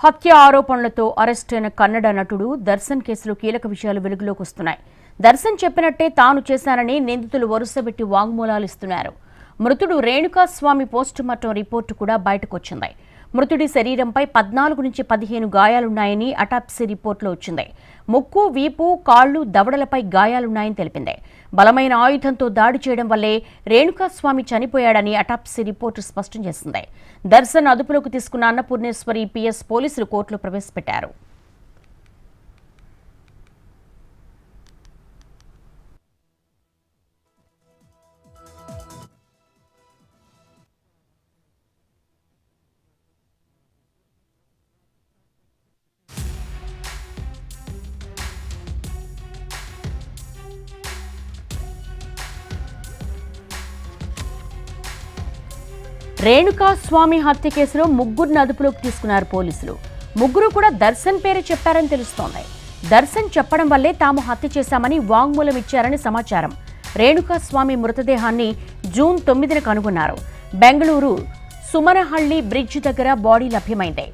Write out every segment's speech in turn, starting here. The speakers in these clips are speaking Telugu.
హత్య ఆరోపణలతో అరెస్ట్ అయిన కన్నడ నటుడు దర్శన్ కేసులో కీలక విషయాలు వెలుగులోకి వస్తున్నాయి. దర్శన్ చెప్పినట్టే తాను చేశానని నిందితులు వరుసబెట్టి వాంగ్మూలాలు ఇస్తున్నారు. మృతుడు రేణుకాస్వామి పోస్టుమార్టం రిపోర్టు కూడా బయటకొచ్చింది. మృతుడి శరీరంపై 14 నుంచి 15 గాయాలున్నాయని అటాప్సీ రిపోర్టులో వచ్చింది. ముక్కు, వీపు, కాళ్లు, దవడలపై గాయాలున్నాయని తెలిపింది. బలమైన ఆయుధంతో దాడి చేయడం వల్లే రేణుకాస్వామి చనిపోయాడని అటాప్సీ రిపోర్టు స్పష్టం చేసింది. దర్శన్ అదుపులోకి తీసుకున్న అన్నపూర్ణేశ్వరి పిఎస్ పోలీసులు కోర్టులో ప్రవేశపెట్టారు. రేణుకాస్వామి హత్య కేసులో ముగ్గురిని అదుపులోకి తీసుకున్నారు పోలీసులు. ముగ్గురు కూడా దర్శన్ పేరు చెప్పారని తెలుస్తోంది. దర్శన్ చెప్పడం వల్లే తాము హత్య చేశామని వాంగ్మూలం ఇచ్చారని సమాచారం. రేణుకాస్వామి మృతదేహాన్ని జూన్ 9న కనుగొన్నారు. బెంగళూరు సుమనహళ్లి బ్రిడ్జ్ దగ్గర బాడీ లభ్యమైంది.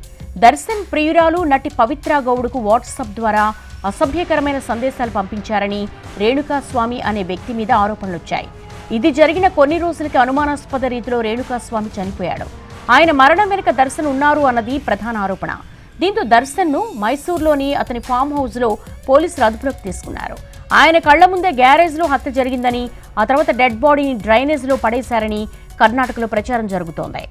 దర్శన్ ప్రియురాలు నటి పవిత్ర గౌడ్కు వాట్సాప్ ద్వారా అసభ్యకరమైన సందేశాలు పంపించారని రేణుకాస్వామి అనే వ్యక్తి మీద ఆరోపణలొచ్చాయి. ఇది జరిగిన కొన్ని రోజులకి అనుమానాస్పద రీతిలో రేణుకాస్వామి చనిపోయాడు. ఆయన మరణం వెనుక దర్శన్ ఉన్నారు అన్నది ప్రధాన ఆరోపణ. దీంతో దర్శన్ను మైసూర్లోని అతని ఫామ్ హౌస్లో పోలీసులు అదుపులోకి తీసుకున్నారు. ఆయన కళ్ల ముందే గ్యారేజ్లో హత్య జరిగిందని, ఆ తర్వాత డెడ్ బాడీని డ్రైనేజ్లో పడేశారని కర్ణాటకలో ప్రచారం జరుగుతోంది.